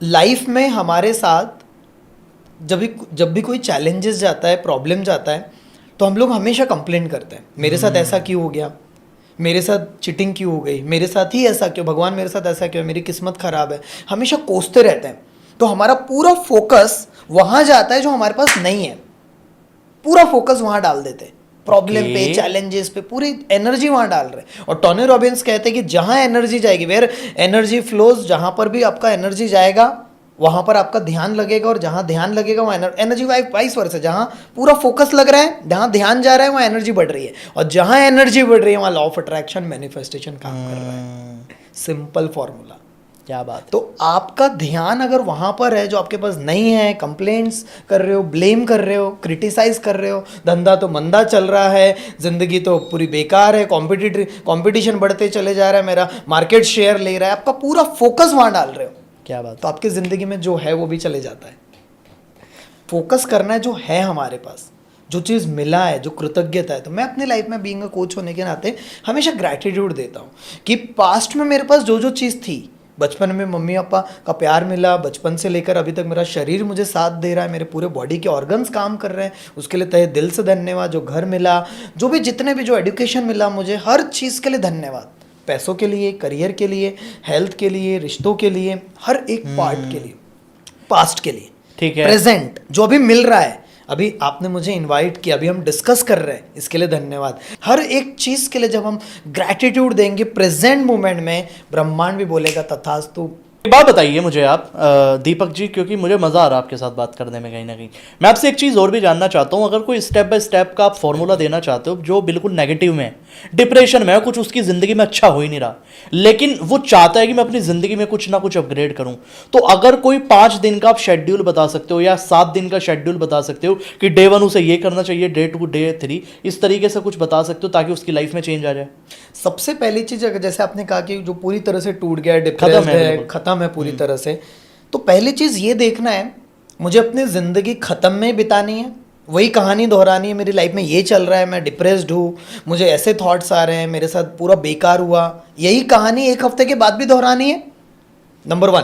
Life में हमारे साथ जब भी कोई चैलेंजेस जाता है, प्रॉब्लम जाता है, तो हम लोग हमेशा कंप्लेंट करते हैं, मेरे साथ ऐसा क्यों हो गया, मेरे साथ चिटिंग क्यों हो गई, मेरे साथ ही ऐसा क्यों, भगवान मेरे साथ ऐसा क्यों, मेरी किस्मत खराब है, हमेशा कोसते रहते हैं। तो हमारा पूरा फोकस वहाँ जाता है जो हमारे पास नहीं है, पूरा फोकस वहाँ डाल देते हैं, प्रॉब्लम पे, चैलेंजेस पे, पूरी एनर्जी वहाँ डाल रहे हैं। और टोनी रॉबिन्स कहते हैं कि जहाँ एनर्जी जाएगी, वेयर एनर्जी फ्लोज, जहाँ पर भी आपका एनर्जी जाएगा वहाँ पर आपका ध्यान लगेगा, और जहाँ ध्यान लगेगा वहाँ एनर्जी वाइस वर्सा, जहाँ पूरा फोकस लग रहा है, जहाँ ध्यान जा रहा है वहाँ एनर्जी बढ़ रही है, और जहाँ एनर्जी बढ़ रही है वहाँ लॉ ऑफ अट्रैक्शन, मैनिफेस्टेशन काम कर रहा है। Simple formula. क्या बात। तो आपका ध्यान अगर वहाँ पर है जो आपके पास नहीं है, कंप्लेंट्स कर रहे हो, ब्लेम कर रहे हो, क्रिटिसाइज कर रहे हो, धंधा तो मंदा चल रहा है, जिंदगी तो पूरी बेकार है, कंपटीशन बढ़ते चले जा रहा है, मेरा मार्केट शेयर ले रहा है, आपका पूरा फोकस वहाँ डाल रहे हो, क्या बात। तो आपकी ज़िंदगी में जो है वो भी चले जाता है। फोकस करना है जो है हमारे पास, जो चीज़ मिला है, जो कृतज्ञता है। तो मैं अपनी लाइफ में बीइंग अ कोच होने के नाते हमेशा ग्रैटिट्यूड देता हूँ कि पास्ट में मेरे पास जो जो चीज़ थी, बचपन में मम्मी पापा का प्यार मिला, बचपन से लेकर अभी तक मेरा शरीर मुझे साथ दे रहा है, मेरे पूरे बॉडी के ऑर्गन्स काम कर रहे हैं, उसके लिए तहे दिल से धन्यवाद। जो घर मिला, जो भी जितने भी जो एजुकेशन मिला मुझे, हर चीज़ के लिए धन्यवाद। पैसों के लिए, करियर के लिए, हेल्थ के लिए, रिश्तों के लिए, हर एक पार्ट के लिए, पास्ट के लिए, ठीक है, प्रेजेंट जो अभी मिल रहा है, अभी आपने मुझे इनवाइट किया, अभी हम डिस्कस कर रहे हैं, इसके लिए धन्यवाद। हर एक चीज़ के लिए जब हम ग्रैटिट्यूड देंगे प्रेजेंट मोमेंट में, ब्रह्मांड भी बोलेगा तथास्तु। एक बात बताइए मुझे आप दीपक जी, क्योंकि मुझे मज़ा आ रहा है आपके साथ बात करने में। कहीं ना कहीं मैं आपसे एक चीज़ और भी जानना चाहता हूँ। अगर कोई स्टेप बाय स्टेप का आप फॉर्मूला देना चाहते हो, जो बिल्कुल नेगेटिव में है, डिप्रेशन में है, कुछ उसकी ज़िंदगी में अच्छा हो ही नहीं रहा, लेकिन वो चाहता है कि मैं अपनी ज़िंदगी में कुछ ना कुछ अपग्रेड करूँ, तो अगर कोई 5 दिन का आप शेड्यूल बता सकते हो या 7 दिन का शेड्यूल बता सकते हो कि डे 1 उसे ये करना चाहिए, डे 2, डे 3, इस तरीके से कुछ बता सकते हो ताकि उसकी लाइफ में चेंज आ जाए। सबसे पहली चीज़, अगर जैसे आपने कहा कि जो पूरी तरह से टूट गया है, डिप्रेस्ड है, खत्म है पूरी तरह से, तो पहली चीज़ ये देखना है मुझे अपनी ज़िंदगी ख़त्म में बितानी है, वही कहानी दोहरानी है, मेरी लाइफ में ये चल रहा है, मैं डिप्रेस्ड हूँ, मुझे ऐसे थॉट्स आ रहे हैं, मेरे साथ पूरा बेकार हुआ, यही कहानी 1 हफ्ते के बाद भी दोहरानी है। नंबर 1,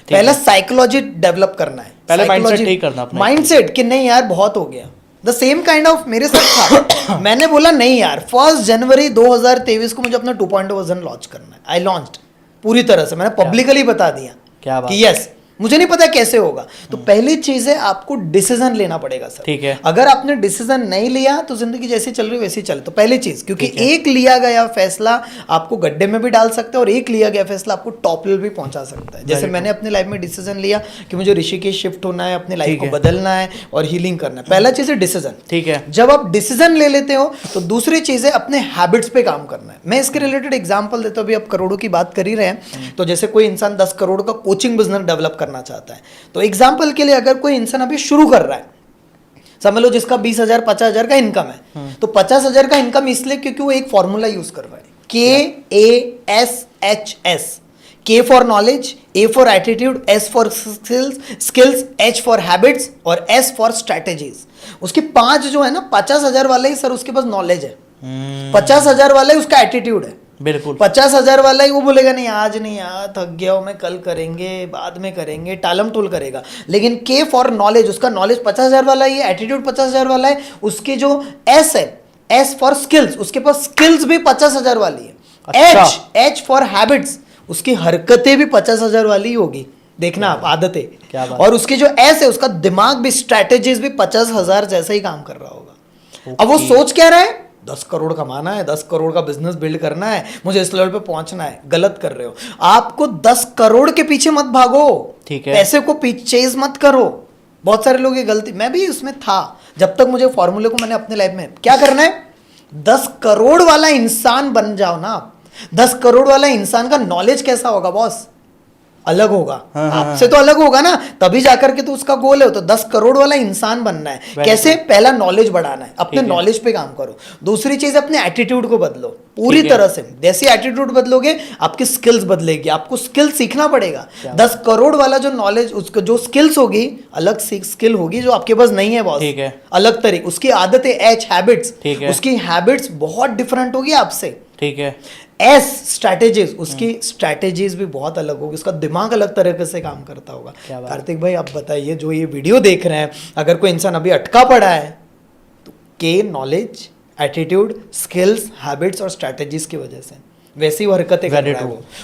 पहला साइकोलॉजी डेवलप करना है, पहले माइंडसेट ठीक करना अपना, माइंडसेट कि नहीं यार बहुत हो गया। द सेम काइंड ऑफ मेरे साथ था मैंने बोला नहीं यार, 1 जनवरी 2023 को मुझे अपना 2.0 वर्जन लॉन्च करना है। आई लॉन्च्ड पूरी तरह से, मैंने पब्लिकली बता दिया क्या बात कि यस, मुझे नहीं पता कैसे होगा। तो पहली चीज है आपको डिसीजन लेना पड़ेगा सर। ठीक है, अगर आपने डिसीजन नहीं लिया तो जिंदगी जैसी चल रही वैसी चले। तो पहली चीज, क्योंकि एक लिया गया फैसला आपको गड्ढे में भी डाल सकता है और एक लिया गया फैसला आपको टॉप लेवल भी पहुंचा सकता है। जैसे मैंने अपनी लाइफ में डिसीजन लिया कि मुझे ऋषिकेश शिफ्ट होना है, अपनी लाइफ को बदलना है और हीलिंग करना है। पहला चीज है डिसीजन। ठीक है, जब आप डिसीजन ले लेते हो तो दूसरी चीज है अपने हैबिट्स पे काम करना है। मैं इसके रिलेटेड एग्जांपल देता हूं। अभी आप करोड़ों की बात कर ही रहे हैं, तो जैसे कोई इंसान 10 करोड़ का कोचिंग बिजनेस डेवलप करना चाहता है, तो एग्जाम्पल के लिए अगर कोई इंसान अभी शुरू कर रहा है, समझ लो जिसका 20,000 50,000 का इनकम है, तो 50,000 का इनकम इसलिए क्योंकि वो एक फॉर्मूला यूज कर रहा है, KASHS, K for knowledge, A for attitude, S for skills, H for habits और S फॉर स्ट्रैटेजीज। उसके 5 जो है ना, 50,000 वाले ही सर उसके पास नॉलेज है, 50,000 वाले उसका एटीट्यूड है, बिल्कुल 50,000 वाला ही वो बोलेगा नहीं आज नहीं यार थक गया हूँ मैं, कल करेंगे, बाद में करेंगे, टालम टूल करेगा। लेकिन के फॉर नॉलेज, उसका नॉलेज 50,000 वाला ही है, एटीट्यूड 50,000 वाला है। उसकी जो एस है, एस फॉर स्किल्स, उसके पास स्किल्स भी 50,000 वाली है। एच फॉर हैबिट्स, उसकी हरकतें भी 50,000 वाली होगी, देखना आप, आदतें। और उसकी जो एस है, उसका दिमाग भी, स्ट्रैटेजीज भी 50,000 जैसा ही काम कर रहा होगा। अब वो सोच क्या रहा है, 10 करोड़ कमाना है, 10 करोड़ का बिजनेस बिल्ड करना है, मुझे इस लेवल पे पहुंचना है। गलत कर रहे हो। आपको 10 करोड़ के पीछे मत भागो, ठीक है, पैसे को चेज मत करो। बहुत सारे लोग ये गलती, मैं भी उसमें था जब तक मुझे फॉर्मूले को मैंने अपने लाइफ में क्या करना है, 10 करोड़ वाला इंसान बन जाओ ना आप। 10 करोड़ वाला इंसान का नॉलेज कैसा होगा बॉस, अलग होगा। आपसे तो अलग होगा ना, तभी जाकर के तो उसका गोल है। तो 10 करोड़ वाला इंसान बनना है। कैसे, पहला नॉलेज बढ़ाना है, अपने नॉलेज पे काम करो। दूसरी चीज अपने एटीट्यूड को बदलो पूरी तरह से। जैसे एटीट्यूड बदलोगे आपकी स्किल्स बदलेगी, आपको स्किल सीखना पड़ेगा। 10 करोड़ वाला जो नॉलेज, उसको जो स्किल्स होगी, अलग स्किल होगी जो आपके पास नहीं है बॉस, अलग तरीके। उसकी आदतें, एच हैबिट्स, उसकी हैबिट्स बहुत डिफरेंट होगी आपसे। ठीक है, एस स्ट्रैटेजीज, उसकी स्ट्रैटेजीज भी बहुत अलग होगी, उसका दिमाग अलग तरीके से काम करता होगा। क्या बात। कार्तिक भाई आप बताइए, जो ये वीडियो देख रहे हैं, अगर कोई इंसान अभी अटका पड़ा है तो के नॉलेज, एटीट्यूड, स्किल्स, हैबिट्स और स्ट्रैटेजीज की वजह से वैसी वो हरकतें कर Very रहा है true. वो।